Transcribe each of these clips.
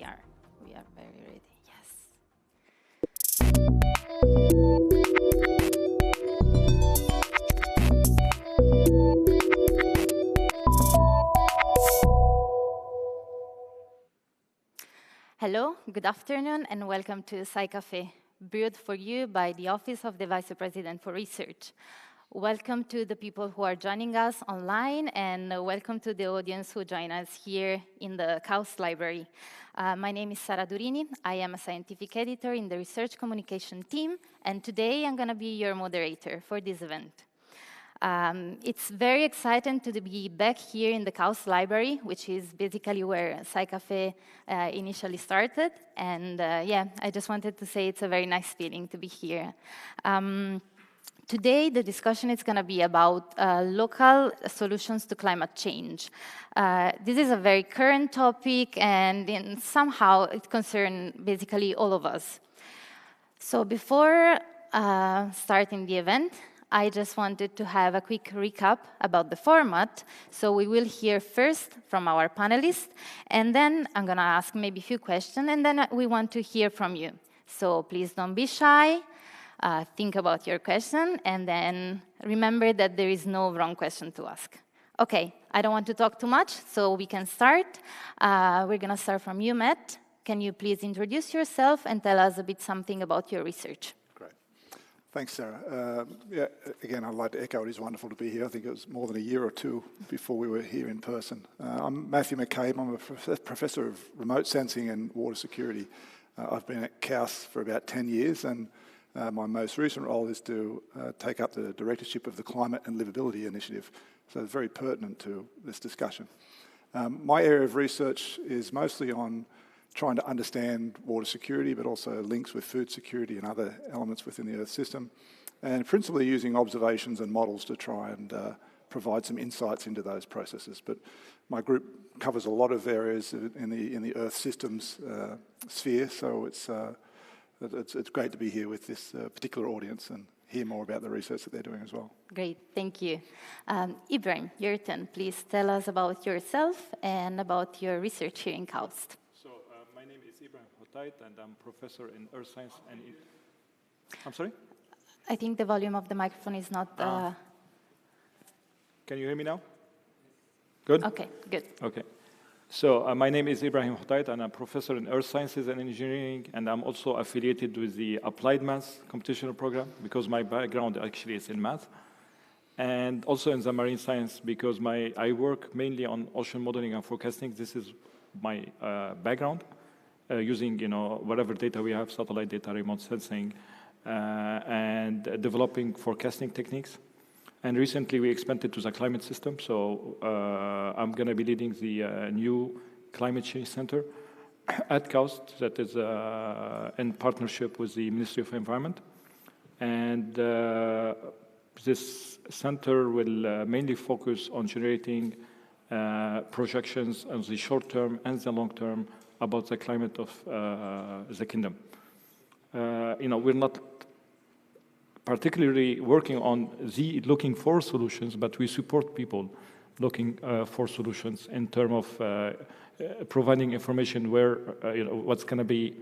are very ready. Yes. Hello, good afternoon, and welcome to Sci-Café, brewed for you by the Office of the Vice President for Research. Welcome to the people who are joining us online, and welcome to the audience who join us here in the KAUST library. My name is Sara Durini. I am a scientific editor in the research communication team, and today I'm going to be your moderator for this event. It's very exciting to be back here in the KAUST library, which is basically where Sci-Café initially started. And yeah, I just wanted to say it's a very nice feeling to be here. Today, the discussion is going to be about local solutions to climate change. This is a very current topic, and somehow it concerns basically all of us. So before starting the event, I just wanted to have a quick recap about the format. So we will hear first from our panelists, and then I'm going to ask maybe a few questions, and then we want to hear from you. So please don't be shy. Think about your question, and then remember that there is no wrong question to ask. Okay, I don't want to talk too much, so we can start. We're going to start from you, Matt. Can you please introduce yourself and tell us a bit something about your research? Great. Thanks, Sarah. Yeah, again, I'd like to echo it is wonderful to be here. I think it was more than a year or two before we were here in person. I'm Matthew McCabe. I'm a professor of remote sensing and water security. I've been at KAUST for about 10 years, and my most recent role is to take up the directorship of the Climate and Livability Initiative, so it's very pertinent to this discussion. My area of research is mostly on trying to understand water security, but also links with food security and other elements within the Earth system, and principally using observations and models to try and provide some insights into those processes. But my group covers a lot of areas in the Earth systems sphere, so it's great to be here with this particular audience and hear more about the research that they're doing as well. Great, thank you. Ibrahim, your turn. Please tell us about yourself and about your research here in KAUST. So my name is Ibrahim Hoteit, and I'm professor in Earth Science and... I'm sorry? I think the volume of the microphone is not... Can you hear me now? Good? Okay, good. Okay. So my name is Ibrahim Hoteit, and I'm professor in Earth Sciences and Engineering, and I'm also affiliated with the Applied Math computational program because my background actually is in math, and also in the marine science because I work mainly on ocean modeling and forecasting. This is my background, using whatever data we have, satellite data, remote sensing, and developing forecasting techniques. And recently we expanded to the climate system, so I'm going to be leading the new Climate Change Center at KAUST that is in partnership with the Ministry of Environment. And this center will mainly focus on generating projections on the short term and the long term about the climate of the kingdom. We're not particularly working on looking for solutions, but we support people looking for solutions in terms of providing information where what's going to be,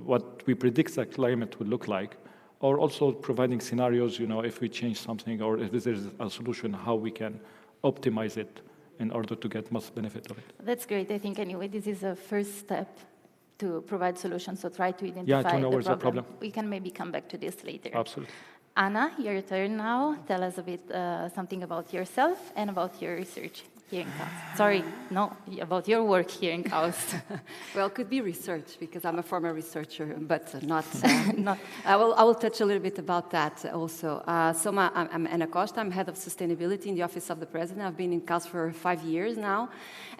what we predict the climate will look like, or also providing scenarios, if we change something or if there is a solution, how we can optimize it in order to get most benefit of it. That's great. I think anyway, this is a first step to provide solutions, so try to identify the problem. We can maybe come back to this later. Absolutely. Anna, your turn now. Tell us a bit something about yourself and about your research here in KAUST. Sorry, no, about your work here in KAUST. Well, it could be research because I'm a former researcher, but not. I will touch a little bit about that also. So I'm Anna Costa. I'm head of sustainability in the Office of the President. I've been in KAUST for 5 years now,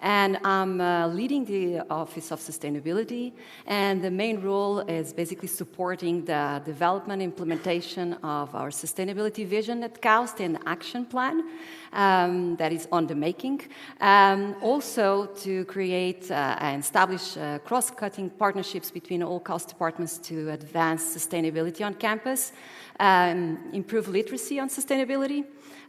and I'm leading the Office of Sustainability. And the main role is basically supporting the development, implementation of our sustainability vision at KAUST and action plan that is on the making. Also to create and establish cross-cutting partnerships between all KAUST departments to advance sustainability on campus, improve literacy on sustainability,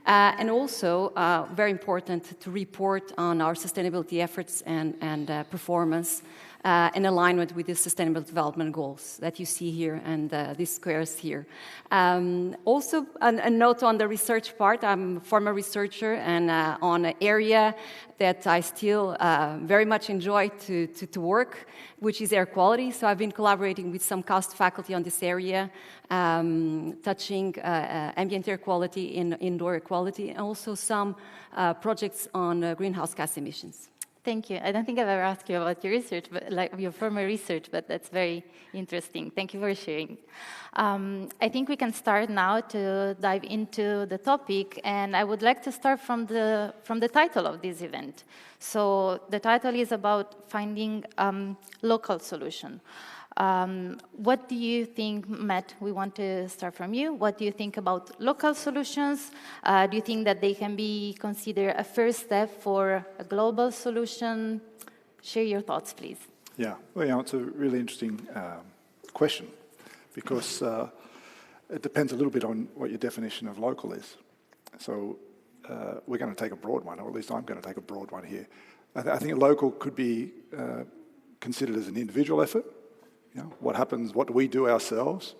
and also, very important, to report on our sustainability efforts and performance in alignment with the Sustainable Development Goals that you see here and these squares here. Also, a note on the research part. I'm a former researcher and on an area that I still very much enjoy to work, which is air quality. So I've been collaborating with some KAUST faculty on this area, touching ambient air quality, indoor air quality, and also some projects on greenhouse gas emissions. Thank you. I don't think I've ever asked you about your research, but like your former research, but that's very interesting. Thank you for sharing. I think we can start now to dive into the topic, and I would like to start from the title of this event. So the title is about finding local solution. What do you think, Matt? We want to start from you. What do you think about local solutions? Do you think that they can be considered a first step for a global solution? Share your thoughts, please. Yeah, well, you know, it's a really interesting question because it depends a little bit on what your definition of local is. So we're going to take a broad one, or at least I'm going to take a broad one here. I think local could be considered as an individual effort. You know, what happens, what do we do ourselves?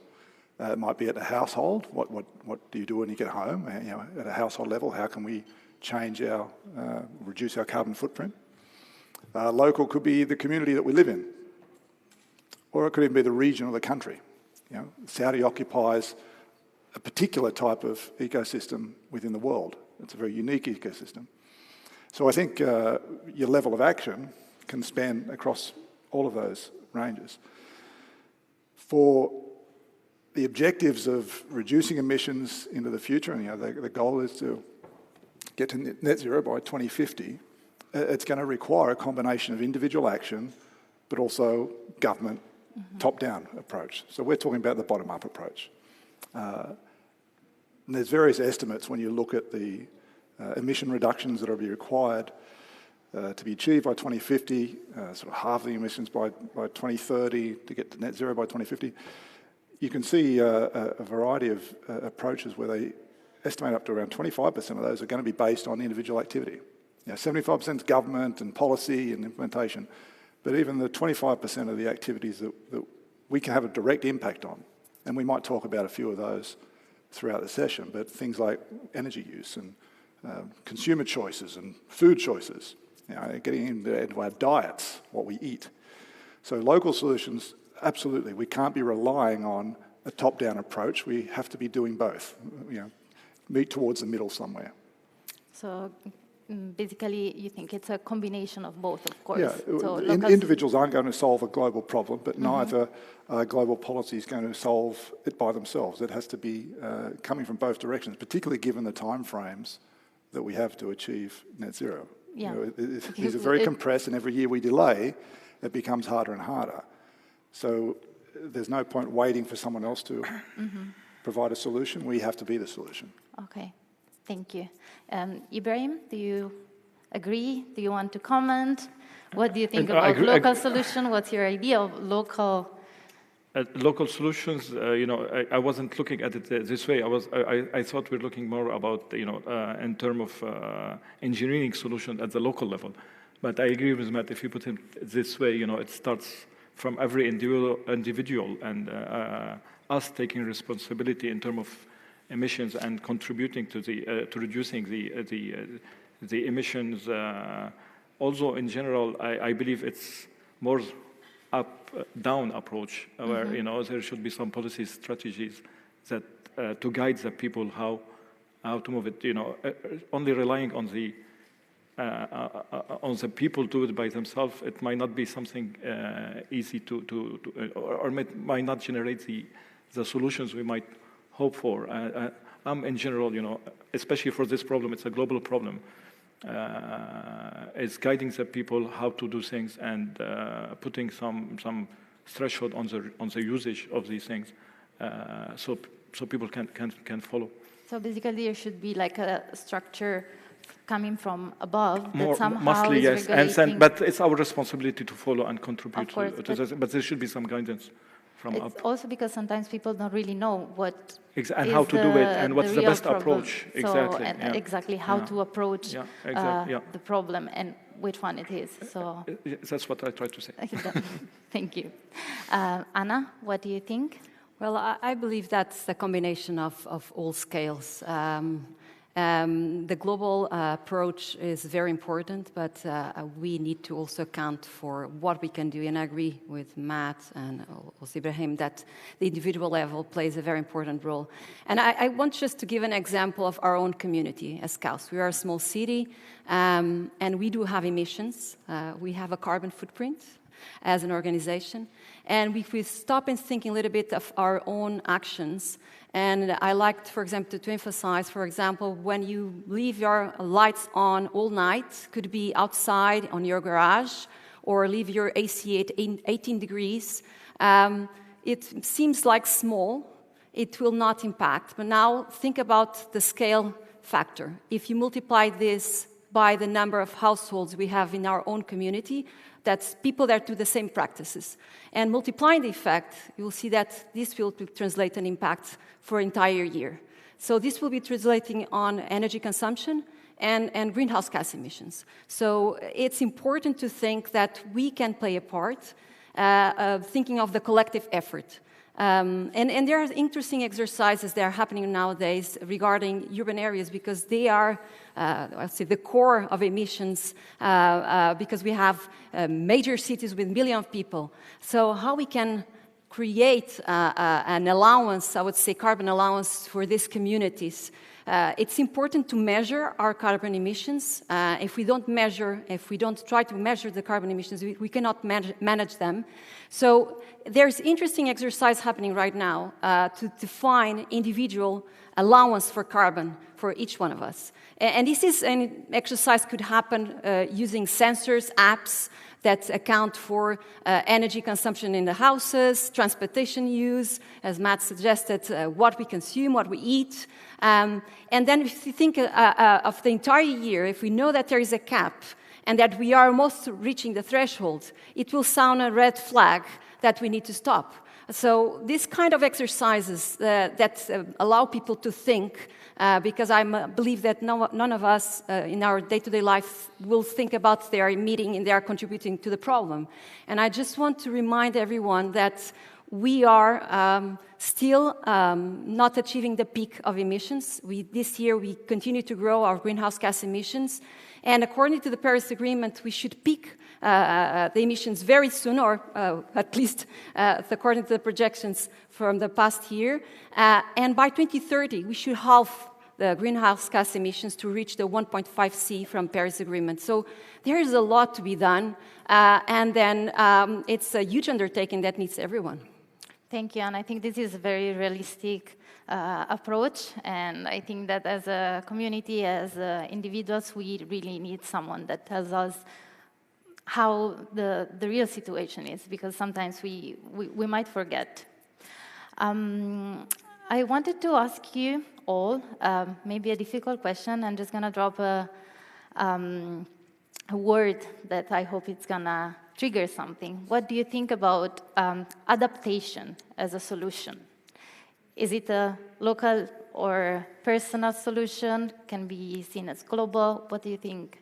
It might be at the household. What do you do when you get home? You know, at a household level, how can we change our, reduce our carbon footprint? Local could be the community that we live in. Or it could even be the region or the country. You know, Saudi occupies a particular type of ecosystem within the world. It's a very unique ecosystem. So I think your level of action can span across all of those ranges. For the objectives of reducing emissions into the future, and you know, the goal is to get to net zero by 2050, it's going to require a combination of individual action, but also government top-down approach. So we're talking about the bottom-up approach. And there's various estimates when you look at the emission reductions that will be required to be achieved by 2050, sort of half the emissions by 2030 to get to net zero by 2050. You can see a variety of approaches where they estimate up to around 25% of those are going to be based on individual activity. You know, 75% is government and policy and implementation, but even the 25% of the activities that we can have a direct impact on, and we might talk about a few of those throughout the session, but things like energy use and consumer choices and food choices, you know, getting into our diets, what we eat. So local solutions, absolutely. We can't be relying on a top-down approach. We have to be doing both, you know, meet towards the middle somewhere. So basically, you think it's a combination of both, of course. Yeah, so individuals aren't going to solve a global problem, but neither global policy is going to solve it by themselves. It has to be coming from both directions, particularly given the time frames that we have to achieve net zero. Yeah. You know, these are very compressed, and every year we delay, it becomes harder and harder. So there's no point waiting for someone else to provide a solution. We have to be the solution. Okay, thank you. Ibrahim, do you agree? Do you want to comment? What do you think about local solution? What's your idea of local? Local solutions, you know, I wasn't looking at it this way. I thought we're looking more about, you know, in terms of engineering solutions at the local level. But I agree with Matt. If you put it this way, you know, it starts from every individual and us taking responsibility in terms of emissions and contributing to to reducing the emissions. Also, in general, I believe it's more up-down approach, where you know there should be some policy strategies that to guide the people how to move it. You know, only relying on the people to do it by themselves, it might not be something easy or might not generate the solutions we might hope for. In general, you know, especially for this problem, it's a global problem. It's guiding the people how to do things and putting some threshold on the usage of these things, so people can follow. So basically, there should be like a structure coming from above More, that somehow mostly is yes, but it's our responsibility to follow and contribute course, to this. But there should be some guidance from up. Also because sometimes people don't really know what and how to do it and what's the best approach. Exactly how to approach the problem and which one it is. So That's what I tried to say. Thank you. Anna, what do you think? Well, I believe that's a combination of all scales. The global approach is very important, but we need to also account for what we can do. And I agree with Matt and also Ibrahim that the individual level plays a very important role. And I want just to give an example of our own community as KAUST. We are a small city, and we do have emissions. We have a carbon footprint as an organization. And if we stop and think a little bit of our own actions, and I liked, for example, to emphasize, for example, when you leave your lights on all night, could be outside on your garage, or leave your AC at 18 degrees, it seems like small, it will not impact. But now think about the scale factor. If you multiply this by the number of households we have in our own community, that's people that do the same practices. And multiplying the effect, you will see that this will translate an impact for an entire year. So this will be translating on energy consumption and greenhouse gas emissions. So it's important to think that we can play a part, thinking of the collective effort. And there are interesting exercises that are happening nowadays regarding urban areas because they are, I'll say, the core of emissions because we have major cities with millions of people. So how we can create an allowance, I would say carbon allowance for these communities. It's important to measure our carbon emissions. If we don't try to measure the carbon emissions, we cannot manage them. So there's interesting exercise happening right now to define individual allowance for carbon for each one of us. And this is an exercise could happen using sensors, apps that account for energy consumption in the houses, transportation use, as Matt suggested, what we consume, what we eat. And then if you think of the entire year, if we know that there is a cap and that we are almost reaching the threshold, it will sound a red flag that we need to stop. So these kind of exercises that allow people to think, because I believe that none of us in our day-to-day life will think about their emitting and they are contributing to the problem. And I just want to remind everyone that we are still not achieving the peak of emissions. This year we continue to grow our greenhouse gas emissions. And according to the Paris Agreement, we should peak the emissions very soon, or at least according to the projections from the past year. And by 2030, we should halve the greenhouse gas emissions to reach the 1.5C from Paris Agreement. So there is a lot to be done. And then it's a huge undertaking that needs everyone. Thank you, and I think this is a very realistic approach, and I think that as a community, as individuals, we really need someone that tells us how the real situation is, because sometimes we might forget. I wanted to ask you all, maybe a difficult question. I'm just going to drop a word that I hope it's going to trigger something. What do you think about adaptation as a solution? Is it a local or personal solution? Can be seen as global? What do you think,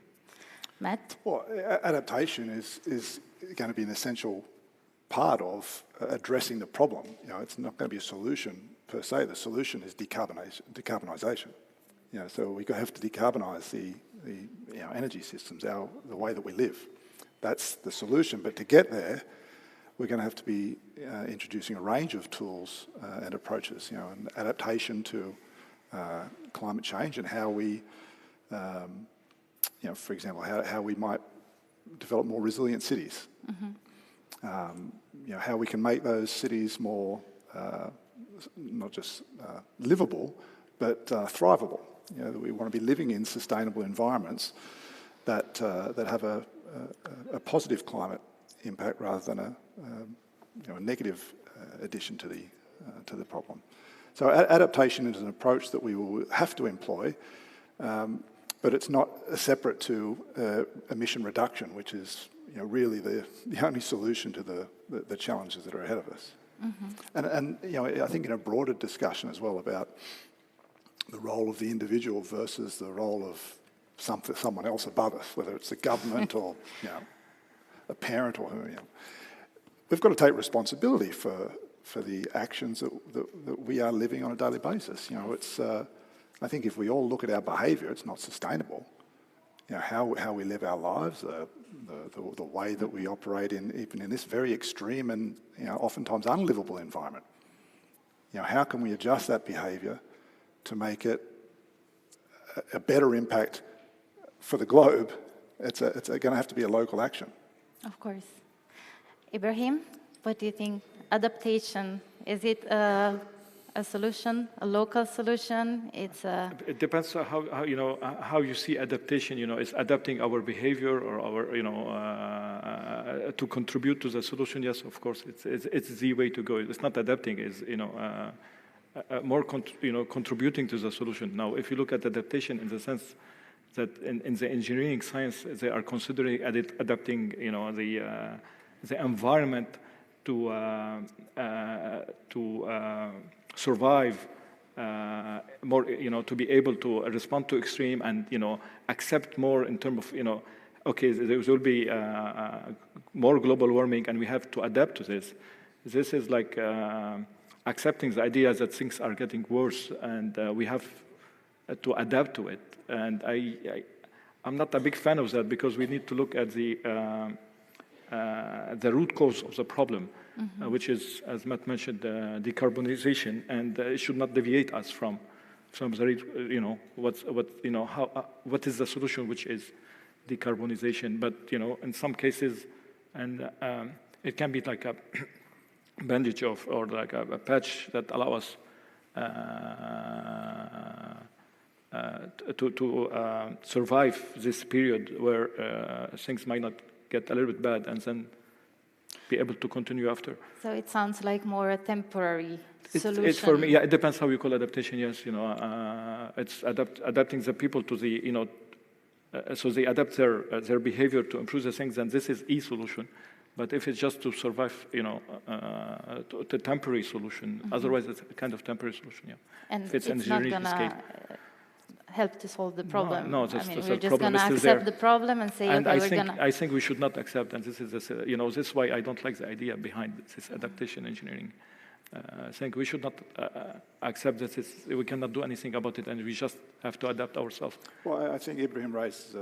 Matt? Well, adaptation is going to be an essential part of addressing the problem. You know, it's not going to be a solution per se. The solution is decarbonisation. You know, so we have to decarbonise the energy systems, the way that we live. That's the solution. But to get there, we're going to have to be introducing a range of tools and approaches, you know, and adaptation to climate change and how we, you know, for example, how we might develop more resilient cities. Mm-hmm. You know, how we can make those cities more not just livable, but thrivable. You know, that we want to be living in sustainable environments that have a positive climate impact rather than a negative addition to the problem. So adaptation is an approach that we will have to employ, but it's not separate to emission reduction, which is really the only solution to the challenges that are ahead of us. Mm-hmm. And I think in a broader discussion as well about the role of the individual versus the role of someone else above us, whether it's the government or a parent or who. We've got to take responsibility for the actions that we are living on a daily basis. It's I think if we all look at our behaviour, it's not sustainable. How we live our lives, the way that we operate even in this very extreme and oftentimes unlivable environment. How can we adjust that behaviour to make it a better impact for the globe? It's going to have to be a local action. Of course. Ibrahim, what do you think? Adaptation, is it a solution, a local solution? It depends on how you see adaptation. Is adapting our behavior or our to contribute to the solution? Yes, of course, it's the way to go. It's not adapting; it's more contributing to the solution. Now, if you look at adaptation in the sense that in the engineering science they are considering adapting the environment to survive more, to be able to respond to extreme and accept more in terms of okay, there will be more global warming and we have to adapt to this. This is like accepting the idea that things are getting worse and we have to adapt to it. And I'm not a big fan of that because we need to look at the root cause of the problem, which is, as Matt mentioned, decarbonization, and it should not deviate us from the what is the solution, which is decarbonization. But in some cases, and it can be like a bandage or like a patch that allow us to survive this period where things might not get a little bit bad and then be able to continue after. So it sounds like more a temporary solution. It's for me, it depends how you call adaptation, yes. It's adapting the people to the, so they adapt their behavior to improve the things, and this is a solution. But if it's just to survive, the temporary solution, otherwise it's a kind of temporary solution, yeah. And it's not going to help to solve the problem. No, we're just going to accept the problem and say, and okay, we're going to... I think we should not accept, and this is, this is why I don't like the idea behind this adaptation engineering. I think we should not accept that we cannot do anything about it, and we just have to adapt ourselves. Well, I think Ibrahim raises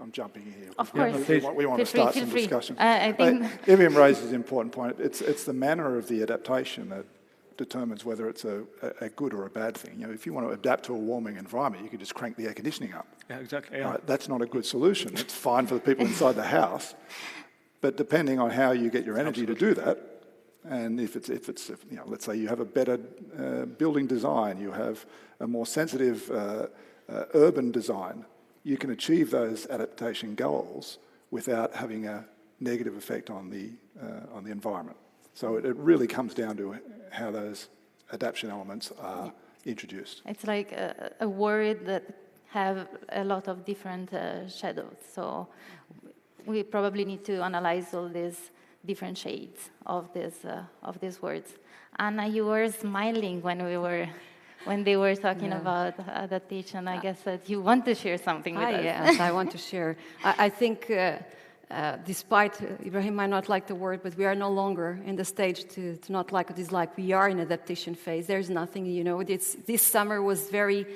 I'm jumping in here. Of course. We want to start some discussion. I think Ibrahim raises an important point. It's the manner of the adaptation that determines whether it's a good or a bad thing. If you want to adapt to a warming environment, you can just crank the air conditioning up. Yeah, exactly. Yeah. Right? That's not a good solution. It's fine for the people inside the house, but depending on how you get your energy to do that, and if it's let's say you have a better building design, you have a more sensitive urban design, you can achieve those adaptation goals without having a negative effect on the environment. So it really comes down to how those adaptation elements are introduced. It's like a word that have a lot of different shadows. So we probably need to analyze all these different shades of these words. Anna, you were smiling when they were talking about adaptation. I guess that you want to share something with us. Yes, I want to share. I think despite Ibrahim might not like the word, but we are no longer in the stage to not like or dislike. We are in adaptation phase. There's nothing, this summer was very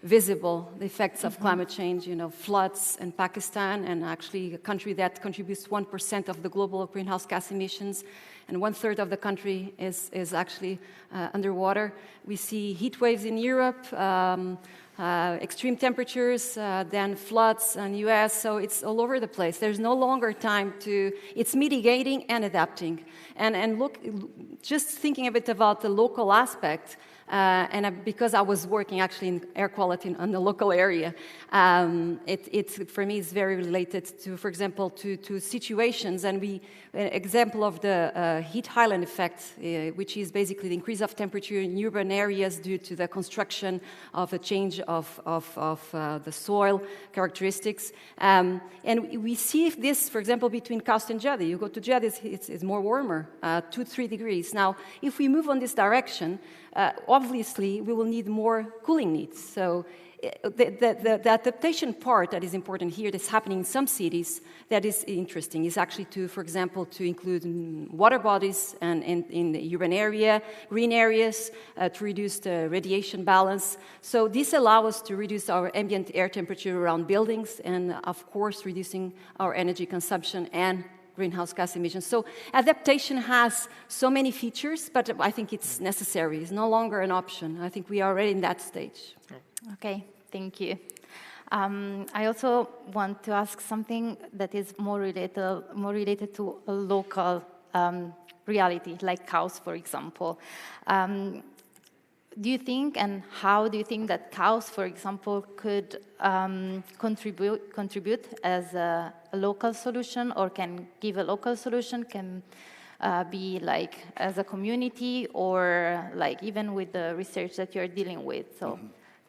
visible, the effects of climate change, floods in Pakistan, and actually a country that contributes 1% of the global greenhouse gas emissions, and 1/3 of the country is actually underwater. We see heat waves in Europe, extreme temperatures, then floods in the US, so it's all over the place. There's no longer time it's mitigating and adapting. And look, just thinking a bit about the local aspect, because I was working actually in air quality in the local area, it for me is very related to, for example, to situations. And an example of the heat Highline effect, which is basically the increase of temperature in urban areas due to the construction of a change of the soil characteristics. And we see this, for example, between KAUST and Jeddah. You go to Jeddah, it's more warmer, 2-3 degrees. Now, if we move on this direction, obviously we will need more cooling needs. So the adaptation part that is important here that's happening in some cities that is interesting is actually to, for example, to include water bodies and in the urban area, green areas, to reduce the radiation balance. So this allows us to reduce our ambient air temperature around buildings and, of course, reducing our energy consumption and greenhouse gas emissions. So adaptation has so many features, but I think it's necessary. It's no longer an option. I think we are already in that stage. Okay, thank you. I also want to ask something that is more related to a local reality, like KAUST, for example. Do you think, and how do you think that KAUST, for example, could contribute as a local solution, or can give a local solution, can be like as a community, or like even with the research that you're dealing with? So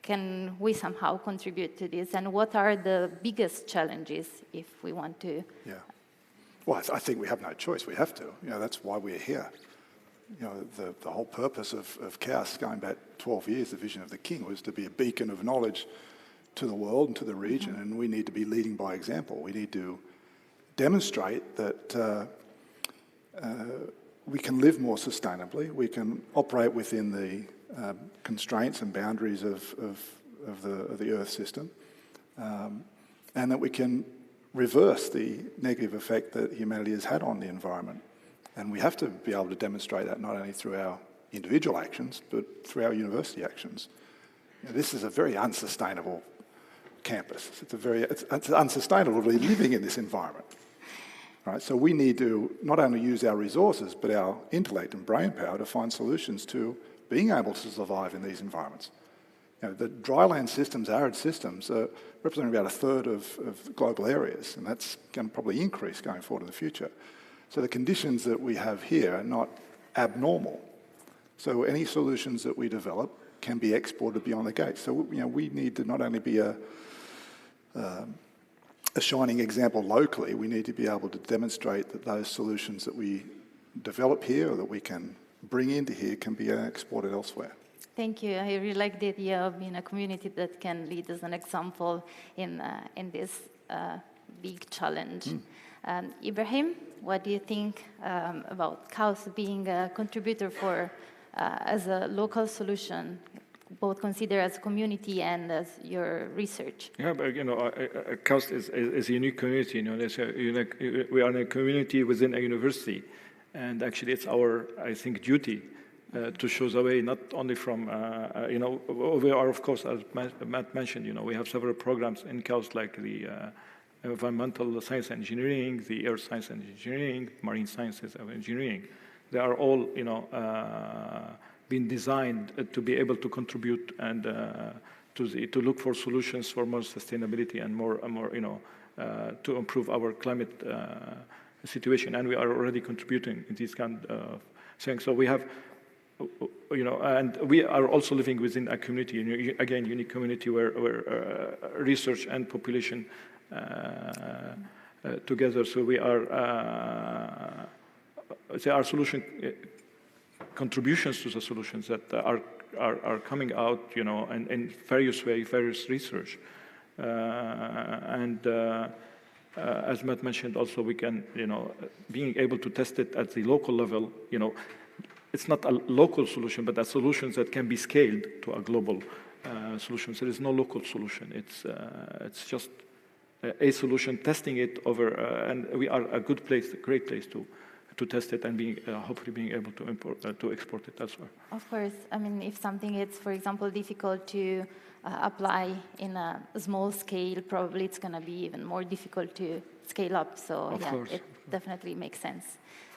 can we somehow contribute to this? And what are the biggest challenges if we want to? Yeah. Well, I think we have no choice. We have to. That's why we're here. The whole purpose of KAUST, going back 12 years, the vision of the King, was to be a beacon of knowledge to the world and to the region, and we need to be leading by example. We need to demonstrate that we can live more sustainably, we can operate within the constraints and boundaries of the Earth system, and that we can reverse the negative effect that humanity has had on the environment. And we have to be able to demonstrate that not only through our individual actions, but through our university actions. This is a very unsustainable campus. It's unsustainable to be living in this environment. Right? So we need to not only use our resources, but our intellect and brain power to find solutions to being able to survive in these environments. The dryland systems, arid systems, represent about a third of global areas, and that's going to probably increase going forward in the future. So the conditions that we have here are not abnormal. So any solutions that we develop can be exported beyond the gate. So we need to not only be a shining example locally, we need to be able to demonstrate that those solutions that we develop here or that we can bring into here can be exported elsewhere. Thank you. I really like the idea of being a community that can lead as an example in this big challenge. Ibrahim, what do you think about KAUST being a contributor for as a local solution, both considered as a community and as your research? Yeah, but KAUST is a unique community. We are in a community within a university, and actually, it's our, I think, duty to show the way. Not only from we are, of course, as Matt mentioned, we have several programs in KAUST, like the environmental science and engineering, the earth science and engineering, marine sciences and engineering. They are all, been designed to be able to contribute and to look for solutions for more sustainability and more, to improve our climate situation. And we are already contributing in these kind of things. So we have, and we are also living within a community, again, unique community where research and population together. So we are, there are solution contributions to the solutions that are coming out, in various ways, various research. As Matt mentioned, also we can, being able to test it at the local level, it's not a local solution, but a solutions that can be scaled to a global solution. So there is no local solution. It's just a solution, testing it over, and we are a good place, a great place to test it and hopefully being able to export it elsewhere. Of course. I mean, if something is, for example, difficult to apply in a small scale, probably it's going to be even more difficult to scale up. So it definitely makes sense.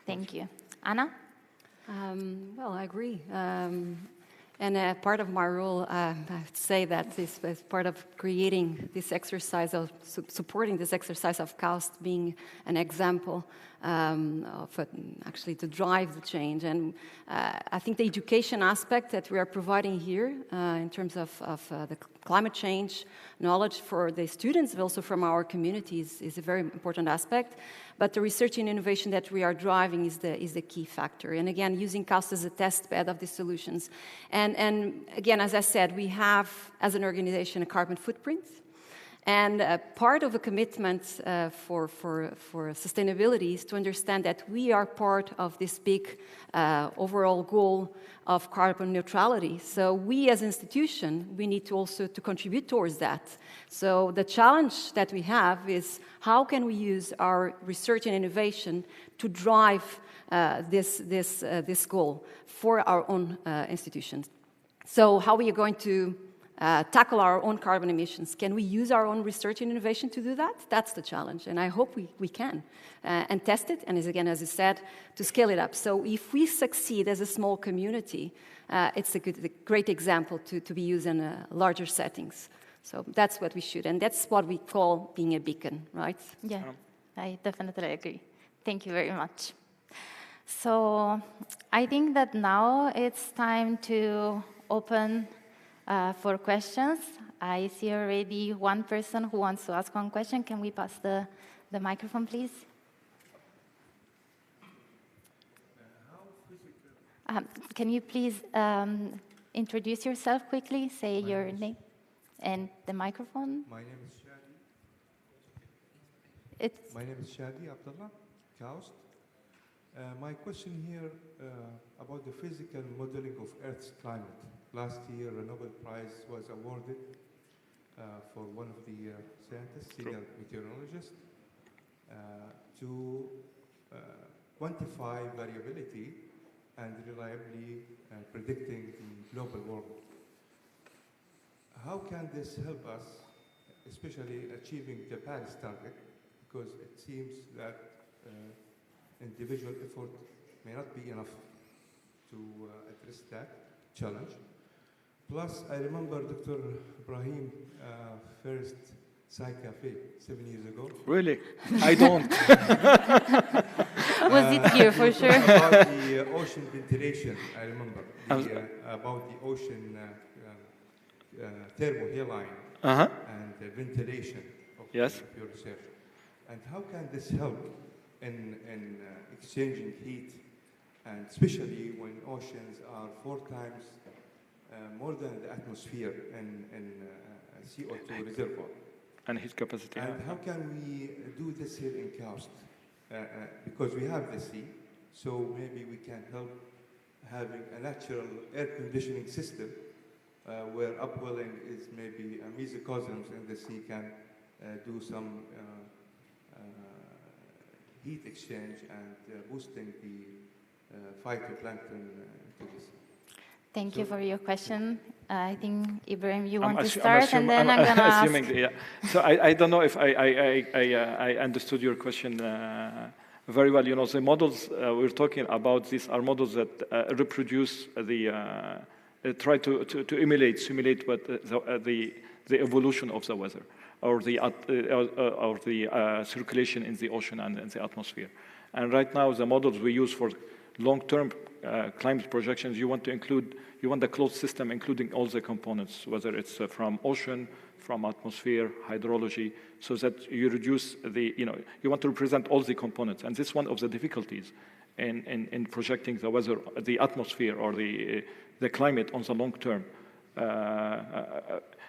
Thank you. Anna? Well, I agree. And part of my role, I would say that is part of creating this exercise of supporting this exercise of KAUST being an example. actually to drive the change. And I think the education aspect that we are providing here in terms of the climate change knowledge for the students, but also from our communities, is a very important aspect. But the research and innovation that we are driving is the key factor. And again, using KAUST as a test bed of these solutions. And again, as I said, we have, as an organization, a carbon footprint. And part of a commitment for sustainability is to understand that we are part of this big overall goal of carbon neutrality. So we as an institution, we need to also to contribute towards that. So the challenge that we have is how can we use our research and innovation to drive this goal for our own institutions. So how are we going to tackle our own carbon emissions? Can we use our own research and innovation to do that? That's the challenge, and I hope we can. And test it, and again, as you said, to scale it up. So if we succeed as a small community, it's a great example to be used in larger settings. So that's what we should, and that's what we call being a beacon, right? Yeah, I definitely agree. Thank you very much. So I think that now it's time to open for questions. I see already one person who wants to ask one question. Can we pass the microphone, please? Can you please introduce yourself quickly? Say your name and the microphone. My name is Shadi. It's My name is Shadi Abdullah, KAUST. My question here about the physical modeling of Earth's climate. Last year, a Nobel Prize was awarded for one of the scientists, senior meteorologist, to quantify variability and reliably predicting the global warming. How can this help us, especially achieving the Paris target? Because it seems that individual effort may not be enough to address that challenge. Plus, I remember Dr. Ibrahim first Sci-Café 7 years ago. Really? I don't. was it here for sure? About the ocean ventilation, I remember. About the ocean thermal hairline and the ventilation of your research. And how can this help in exchanging heat, and especially when oceans are 4 times more than the atmosphere in CO2 reservoir? And heat capacity. And how can we do this here in KAUST? Because we have the sea, so maybe we can help having a natural air conditioning system where upwelling is maybe mesocosms in the sea can do some heat exchange and boosting the phytoplankton to the sea. Thank you for your question. I think, Ibrahim, you want to start, and then I'm going to ask. So I don't know if I understood your question very well. You know, the models we're talking about, these are models that reproduce try to simulate what the evolution of the weather or the circulation in the ocean and in the atmosphere. And right now, the models we use for long-term climate projections, you want the closed system, including all the components, whether it's from ocean, from atmosphere, hydrology, so that you reduce you want to represent all the components. And this is one of the difficulties in projecting the weather, the atmosphere, or the climate on the long term.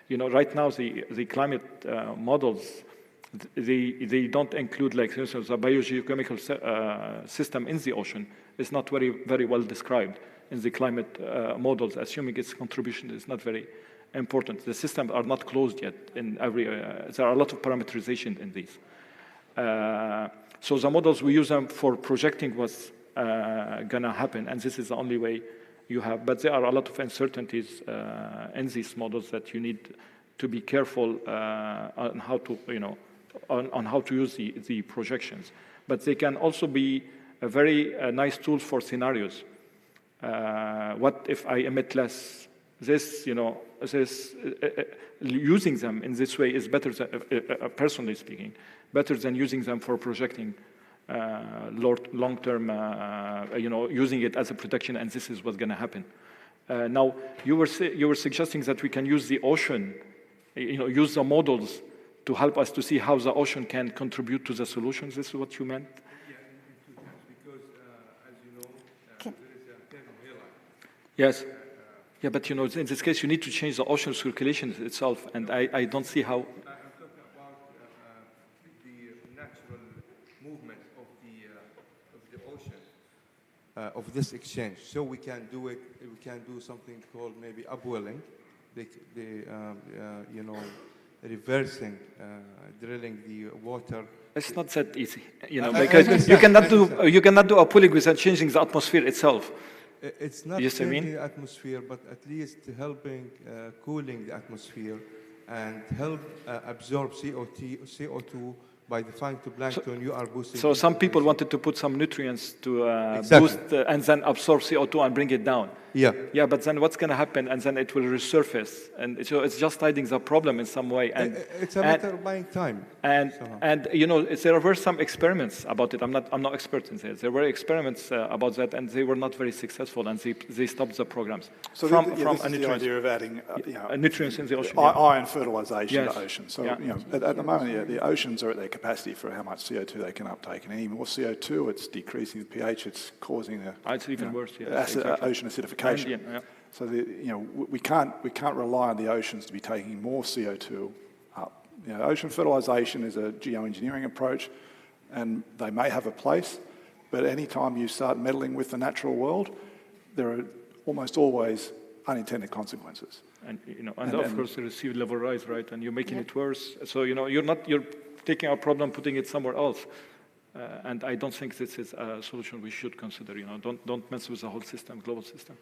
Right now the climate models, they don't include, like, for instance, the biogeochemical system in the ocean is not very well described in the climate models, assuming its contribution is not very important. The systems are not closed yet in every there are a lot of parameterization in these. So the models, we use them for projecting what's gonna happen, and this is the only way you have. But there are a lot of uncertainties in these models that you need to be careful on how to, on how to use the projections. But they can also be a very nice tool for scenarios. What if I emit less? Using them in this way is better, personally speaking, better than using them for projecting long-term, using it as a protection, and this is what's going to happen. Now, you were suggesting that we can use the ocean, use the models to help us to see how the ocean can contribute to the solutions. This is what you meant? Yeah, in 2 times, because as you know, there is a term Highline. Yes. Yeah, but in this case, you need to change the ocean circulation itself, and I don't see how. I'm talking about the natural movement of the ocean, of this exchange. So we can do it. We can do something called maybe upwelling, reversing, drilling the water. It's not that easy, because you cannot do upwelling without changing the atmosphere itself. It's not changing the atmosphere, but at least helping cooling the atmosphere and help absorb CO2 by the phytoplankton you are boosting. So some people wanted to put some nutrients to exactly. boost and then absorb CO2 and bring it down. Yeah. Yeah, but then what's going to happen? And then it will resurface, and so it's just hiding the problem in some way. And it's a matter of buying time. And there were some experiments about it. I'm not expert in this. There were experiments about that, and they were not very successful, and they stopped the programs. So this is the idea of adding nutrients in the ocean. Iron fertilization to oceans. So at the moment, the oceans are at their capacity for how much CO2 they can uptake, and any more CO2, it's decreasing the pH. It's causing it's even worse. Ocean acidification. So we can't rely on the oceans to be taking more CO2 up. Ocean fertilization is a geoengineering approach, and they may have a place, but any time you start meddling with the natural world, there are almost always unintended consequences. And of course the sea level rise, right? And you're making it worse. So you're taking our problem, putting it somewhere else. And I don't think this is a solution we should consider. Don't mess with the whole system, global system.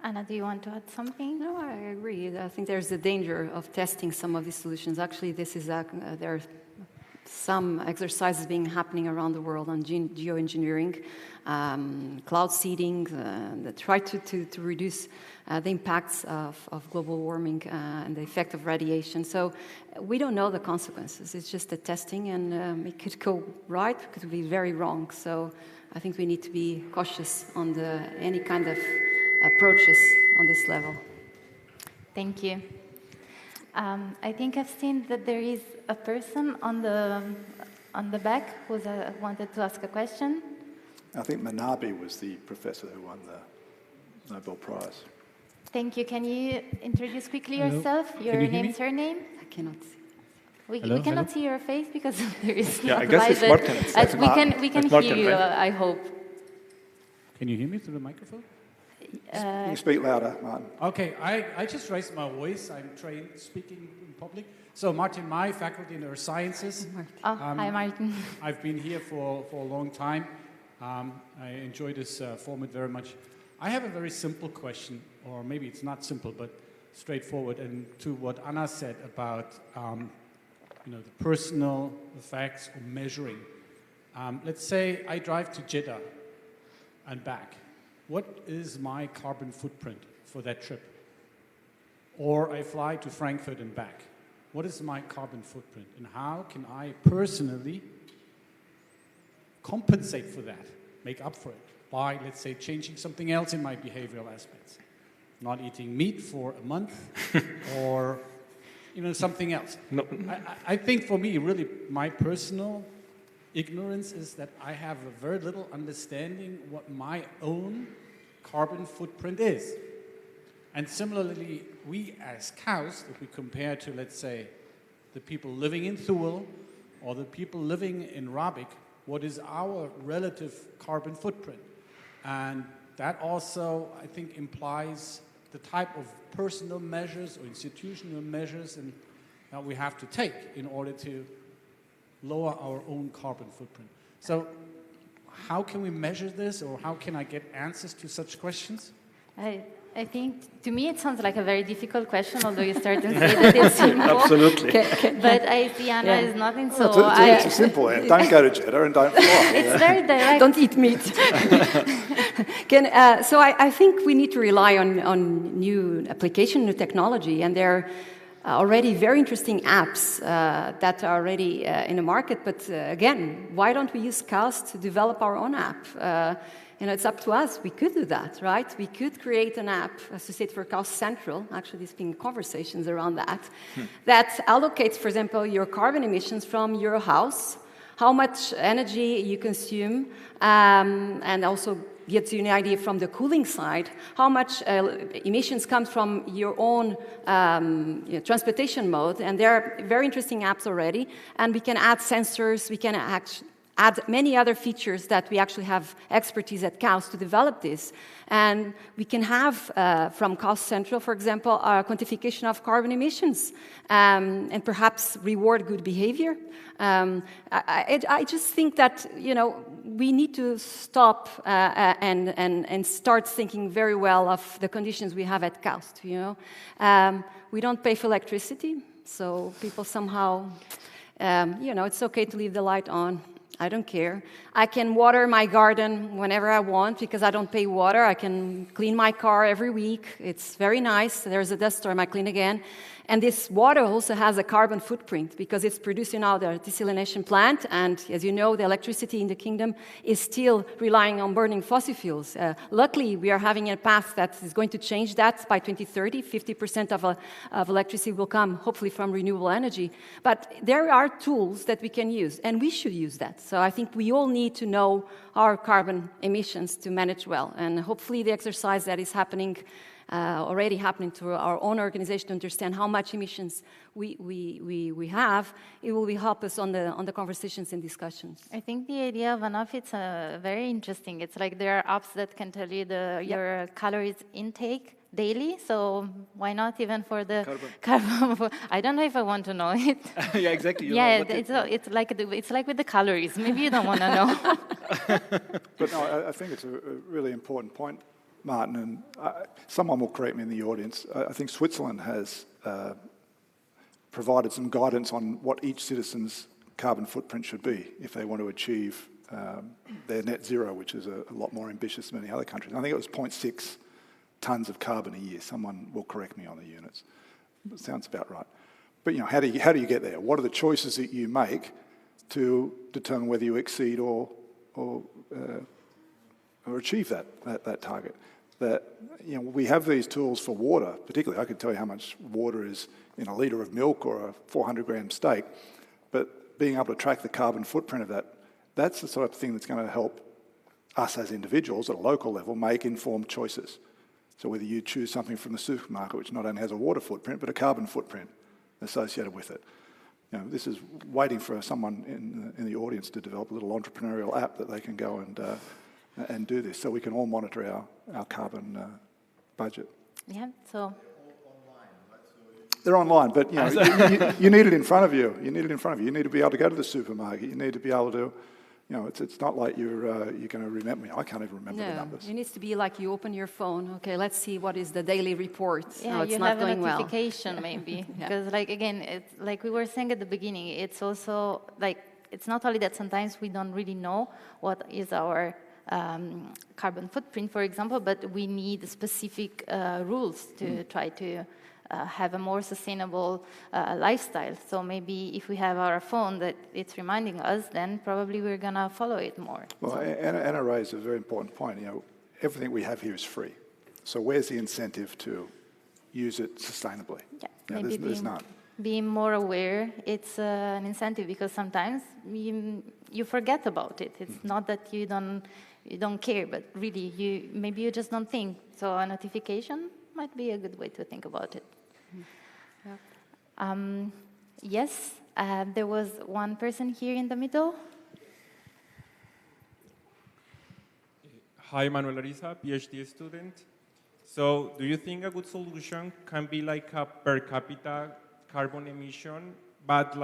Anna, do you want to add something? No, I agree. I think there's the danger of testing some of these solutions. Actually, there are some exercises happening around the world on geoengineering, cloud seeding, that try to reduce the impacts of global warming and the effect of radiation. So we don't know the consequences. It's just the testing, and it could go right, it could be very wrong. So I think we need to be cautious on any kind of approaches on this level. Thank you. I think I've seen that there is a person on the back who wanted to ask a question. I think Manabe was the professor who won the Nobel Prize. Thank you. Can you introduce quickly yourself, your name, surname? I cannot see. We cannot see your face because there is I guess it's Martin. We can hear you, I hope. Can you hear me through the microphone? Can you speak louder, Martin? Okay, I just raised my voice. I'm trained speaking in public. So Martin, my faculty in Earth Sciences. Hi, Martin. I've been here for a long time. I enjoy this format very much. I have a very simple question, or maybe it's not simple, but straightforward, and to what Anna said about the personal effects of measuring. Let's say I drive to Jeddah and back. What is my carbon footprint for that trip? Or I fly to Frankfurt and back. What is my carbon footprint? And how can I personally compensate for that, make up for it, by, let's say, changing something else in my behavioral aspects? Not eating meat for a month, or something else. No. I think for me, really, my personal ignorance is that I have a very little understanding what my own carbon footprint is. And similarly, we as KAUST, if we compare to, let's say, the people living in Thule or the people living in Rabik, what is our relative carbon footprint? And that also, I think, implies the type of personal measures or institutional measures that we have to take in order to lower our own carbon footprint. So how can we measure this, or how can I get answers to such questions? I think, to me, it sounds like a very difficult question, although you start to say that it's simple. Absolutely. But I see Anna is nothing, so it's simple. Don't go to Jeddah and don't fly. It's very direct. Don't eat meat. So I think we need to rely on new application, new technology, and there already very interesting apps that are already in the market. But again, why don't we use KAUST to develop our own app? It's up to us. We could do that, right? We could create an app associated for KAUST Central. Actually, there's been conversations around that, that allocates, for example, your carbon emissions from your house, how much energy you consume, and also gives you an idea from the cooling side, how much emissions come from your own transportation mode. And there are very interesting apps already. And we can add sensors, we can add many other features that we actually have expertise at KAUST to develop this. And we can have, from KAUST Central, for example, a quantification of carbon emissions, and perhaps reward good behavior. I just think that, we need to stop and start thinking very well of the conditions we have at KAUST, we don't pay for electricity, so people somehow, it's okay to leave the light on. I don't care. I can water my garden whenever I want because I don't pay water. I can clean my car every week. It's very nice. There's a dust storm, I clean again. And this water also has a carbon footprint because it's producing out a desalination plant. And as you know, the electricity in the kingdom is still relying on burning fossil fuels. Luckily, we are having a path that is going to change that by 2030. 50% of electricity will come, hopefully, from renewable energy. But there are tools that we can use, and we should use that. So I think we all need to know our carbon emissions to manage well. And hopefully the exercise that is happening already happening to our own organization to understand how much emissions we have, it will help us on the conversations and discussions. I think the idea of an app, it's very interesting. It's like there are apps that can tell you your calories intake daily, so why not even for the carbon? I don't know if I want to know it. Yeah, exactly. It's like with the calories. Maybe you don't want to know. But no, I think it's a really important point, Martin, and someone will correct me in the audience. I think Switzerland has provided some guidance on what each citizen's carbon footprint should be if they want to achieve their net zero, which is a lot more ambitious than many other countries. I think it was 0.6 tons of carbon a year. Someone will correct me on the units. It sounds about right. But how do you get there? What are the choices that you make to determine whether you exceed or achieve that target? That we have these tools for water. Particularly, I could tell you how much water is in a litre of milk or a 400-gram steak. But being able to track the carbon footprint of that's the sort of thing that's going to help us as individuals at a local level make informed choices. So whether you choose something from the supermarket, which not only has a water footprint, but a carbon footprint associated with it. This is waiting for someone in the audience to develop a little entrepreneurial app that they can go and do this, so we can all monitor our carbon budget. Yeah, so... They're online, but you need it in front of you. You need it in front of you. You need to be able to go to the supermarket. You need to be able to... it's not like you're going to remember me. I can't even remember the numbers. It needs to be like you open your phone. Okay, let's see what is the daily report. Yeah, it's you not have going a well. notification maybe. Because again, it's like we were saying at the beginning, it's also it's not only that sometimes we don't really know what is our carbon footprint, for example, but we need specific rules to try to have a more sustainable lifestyle. So maybe if we have our phone that it's reminding us, then probably we're going to follow it more. Well, Anna raised a very important point. Everything we have here is free. So where's the incentive to use it sustainably? Yeah, maybe there's none. Being more aware, it's an incentive because sometimes you forget about it. It's not that you don't care, but really maybe you just don't think. So a notification might be a good way to think about it. Yes, there was one person here in the middle. Hi, Manuel Ariza, PhD student. So do you think a good solution can be like a per capita carbon emission? But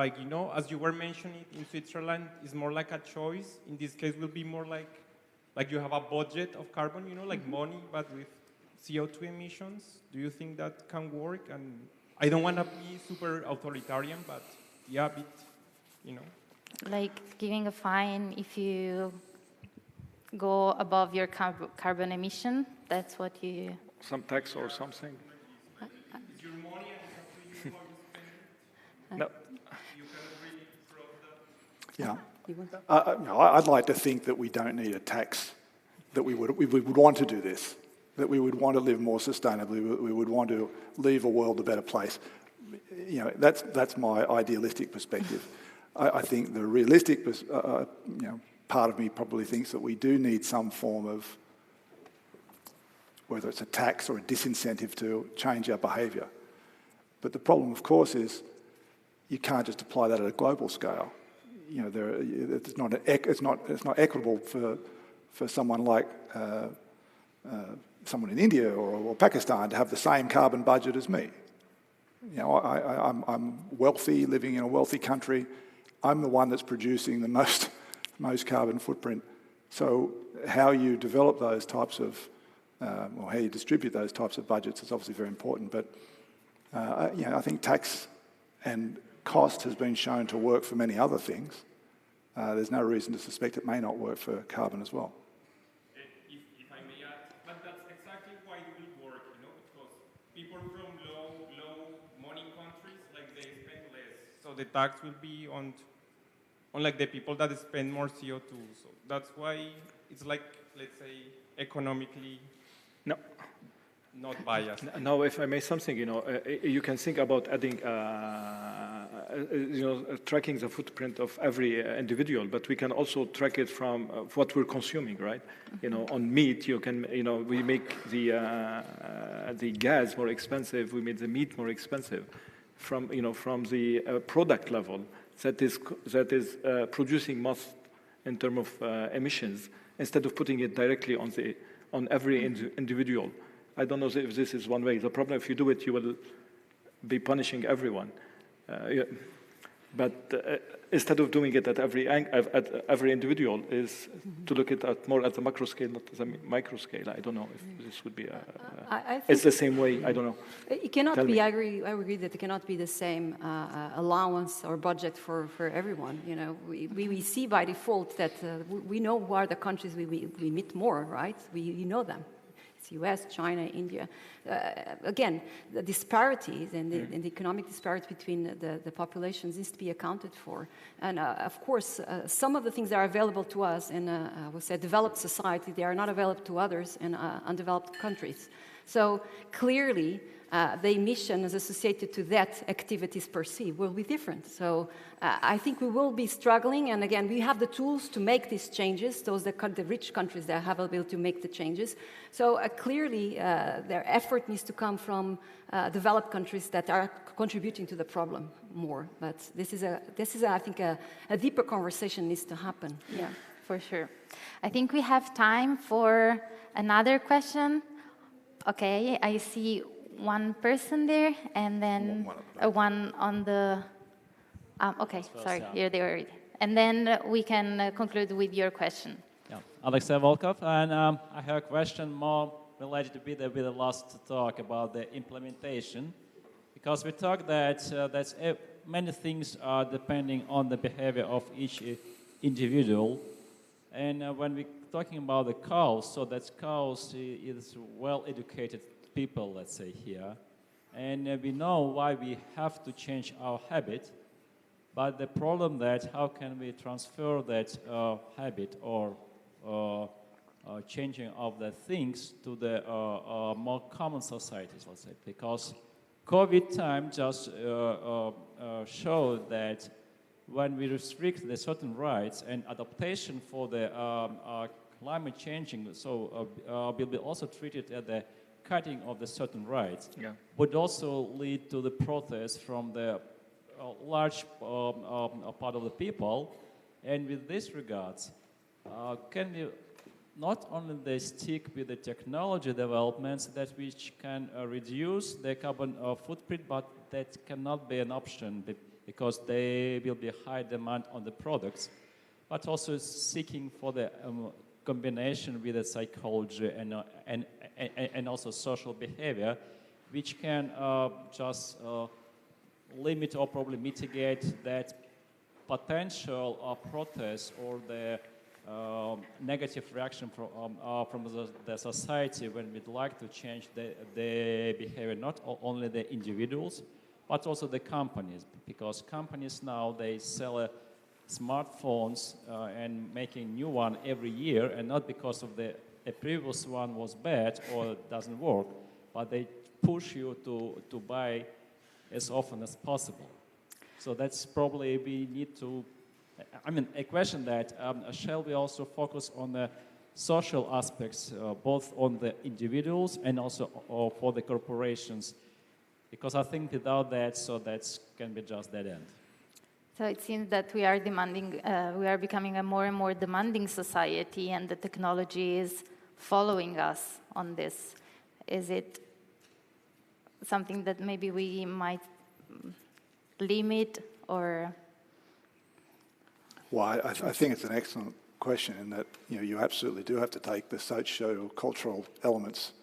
as you were mentioning, in Switzerland, it's more like a choice. In this case, will be more like you have a budget of carbon, like money, but with CO2 emissions. Do you think that can work? And I don't want to be super authoritarian, but a bit, Like giving a fine if you go above your carbon emission, that's what you... Some tax or something? No. Yeah. You want that? No, I'd like to think that we don't need a tax, that we would want to do this, that we would want to live more sustainably, we would want to leave a world a better place. You know, that's my idealistic perspective. I think the realistic, part of me probably thinks that we do need some form of, whether it's a tax or a disincentive to change our behaviour. But the problem, of course, is you can't just apply that at a global scale. You know, it's not equitable for someone like someone in India or Pakistan to have the same carbon budget as me. You know, I'm wealthy, living in a wealthy country. I'm the one that's producing the most carbon footprint. So how you develop those types of, or how you distribute those types of budgets is obviously very important. But you know, I think tax and cost has been shown to work for many other things. There's no reason to suspect it may not work for carbon as well. If I may add, but that's exactly why it will work, you know, because people from low money countries, like they spend less. So the tax will be on like the people that spend more CO2. So that's why it's like, let's say, economically not biased. Now, if I may something, you know, you can think about adding, tracking the footprint of every individual, but we can also track it from what we're consuming, right? You know, on meat, you can, you know, we make the gas more expensive, we make the meat more expensive from, you know, from the product level that is producing most in terms of emissions, instead of putting it directly on every individual. I don't know if this is one way. The problem, if you do it, you will be punishing everyone. But instead of doing it at every individual, is to look at more at the macro scale, not the micro scale. I don't know if this would be it's the same way. I don't know. It cannot be. I agree that it cannot be the same allowance or budget for everyone. You know, we see by default that we know who are the countries we emit more, right? We know them. It's US, China, India. Again, the disparities and the economic disparity between the populations needs to be accounted for. And of course, some of the things that are available to us in a developed society, they are not available to others in undeveloped countries. So clearly, the emissions associated to that activities per se will be different. So I think we will be struggling, and again, we have the tools to make these changes, the rich countries that have the ability to make the changes. So clearly, their effort needs to come from developed countries that are contributing to the problem more. But this is I think, a deeper conversation needs to happen. Yeah, for sure. I think we have time for another question. Okay, I see one person there, and then one on the... okay, sorry, you're there already. And then we can conclude with your question. Yeah, Alexei Volkov, and I have a question more related with the last talk about the implementation, because we talked that many things are depending on the behavior of each individual, and when we're talking about the KAUST, so that KAUST is well-educated people, let's say here, and we know why we have to change our habit, but the problem that how can we transfer that habit or changing of the things to the more common societies, let's say, because COVID time just showed that when we restrict the certain rights and adaptation for the climate changing, so will be also treated as the cutting of the certain rights, would also lead to the protest from the large part of the people. And with this regards, can we not only they stick with the technology developments that which can reduce the carbon footprint, but that cannot be an option because there will be high demand on the products, but also seeking for the combination with the psychology and also social behavior, which can just limit or probably mitigate that potential protest or the negative reaction from the society when we'd like to change the behavior, not only the individuals, but also the companies, because companies now, they sell smartphones and making new one every year, and not because of the previous one was bad or doesn't work, but they push you to buy as often as possible. So that's probably we need to, I mean, a question that shall we also focus on the social aspects, both on the individuals and also for the corporations? Because I think without that, so that can be just dead end. So it seems that we are demanding, we are becoming a more and more demanding society, and the technology is following us on this. Is it something that maybe we might limit or? Well, I think it's an excellent question in that you absolutely do have to take the socio-cultural elements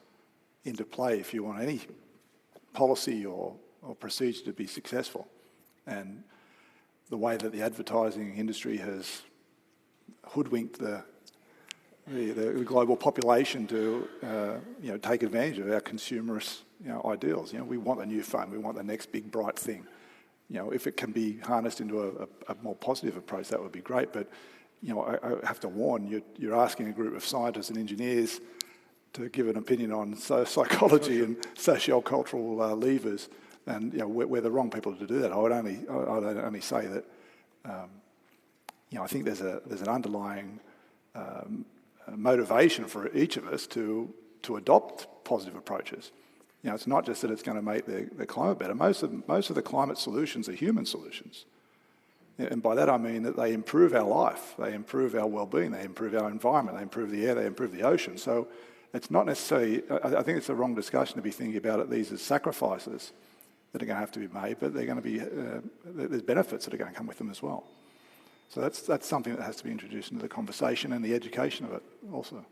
into play if you want any policy or procedure to be successful. And the way that the advertising industry has hoodwinked the global population to take advantage of our consumerist ideals. We want a new phone, we want the next big bright thing. If it can be harnessed into a more positive approach, that would be great. But I have to warn you're asking a group of scientists and engineers to give an opinion on psychology and socio-cultural levers, and we're the wrong people to do that. I'd only say that I think there's an underlying motivation for each of us to adopt positive approaches. It's not just that it's going to make the climate better. Most of the climate solutions are human solutions. And by that I mean that they improve our life, they improve our well-being, they improve our environment, they improve the air, they improve the ocean. So it's not necessarily, I think it's the wrong discussion to be thinking about these as sacrifices that are going to have to be made, but they're going to be, there's benefits that are going to come with them as well. So that's something that has to be introduced into the conversation and the education of it also.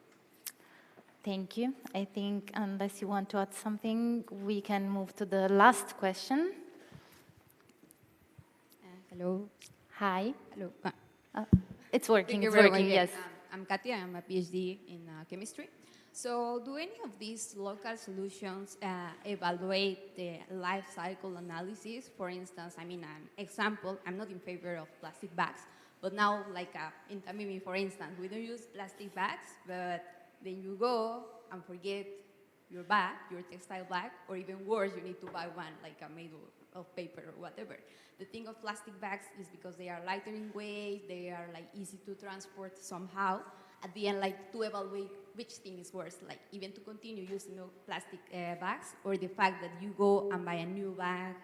Thank you. I think unless you want to add something, we can move to the last question. Hello. Hi. Hello. It's working, Thank it's you very working, much. yes. I'm Katia, I'm a PhD in chemistry. So do any of these local solutions evaluate the life cycle analysis? For instance, I mean, an example, I'm not in favor of plastic bags, but now, like in Tamimi, for instance, we don't use plastic bags, but then you go and forget your bag, your textile bag, or even worse, you need to buy one like made of paper or whatever. The thing of plastic bags is because they are lighter in weight, they are like easy to transport somehow. At the end, like to evaluate which thing is worse, like even to continue using plastic bags, or the fact that you go and buy a new bag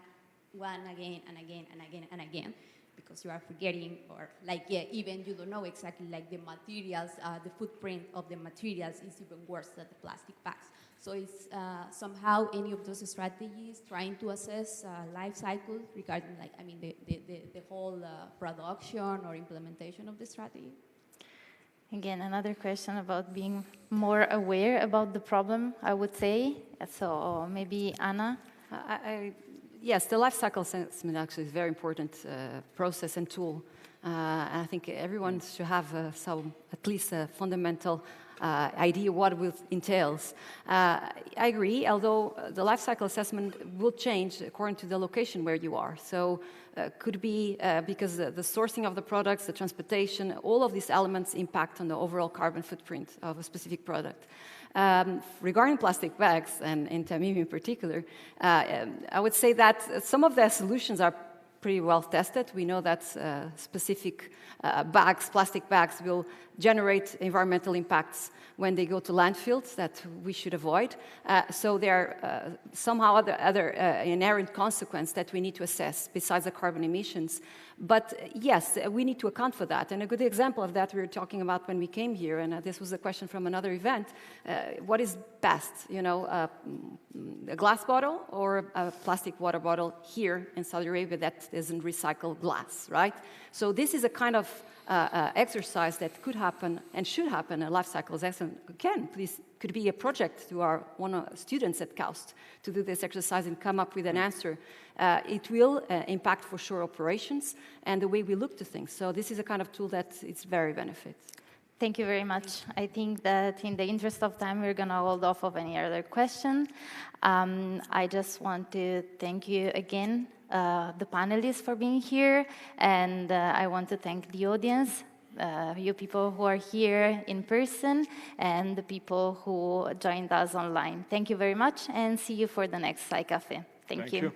one again and again and again and again, because you are forgetting, or like even you don't know exactly like the materials, the footprint of the materials is even worse than the plastic bags. So it's somehow any of those strategies trying to assess life cycle regarding like, I mean, the whole production or implementation of the strategy. Again, another question about being more aware about the problem, I would say. So maybe Anna? Yes, the life cycle assessment actually is a very important process and tool. And I think everyone should have at least a fundamental idea what it entails. I agree, although the life cycle assessment will change according to the location where you are. So could be because the sourcing of the products, the transportation, all of these elements impact on the overall carbon footprint of a specific product. Regarding plastic bags, and in Tamimi in particular, I would say that some of the solutions are pretty well tested. We know that specific bags, plastic bags, will generate environmental impacts when they go to landfills that we should avoid. So there are somehow other inherent consequence that we need to assess besides the carbon emissions. But yes, we need to account for that. And a good example of that we were talking about when we came here, and this was a question from another event. What is best, a glass bottle or a plastic water bottle here in Saudi Arabia that isn't recycled glass, right? So this is a kind of exercise that could happen and should happen. A life cycle assessment could be a project to our students at KAUST to do this exercise and come up with an answer. It will impact for sure operations and the way we look to things. So this is a kind of tool that is very beneficial. Thank you very much. I think that in the interest of time, we're going to hold off of any other question. I just want to thank you again the panelists for being here, and I want to thank the audience, you people who are here in person, and the people who joined us online. Thank you very much, and see you for the next Sci-Café. Thank you.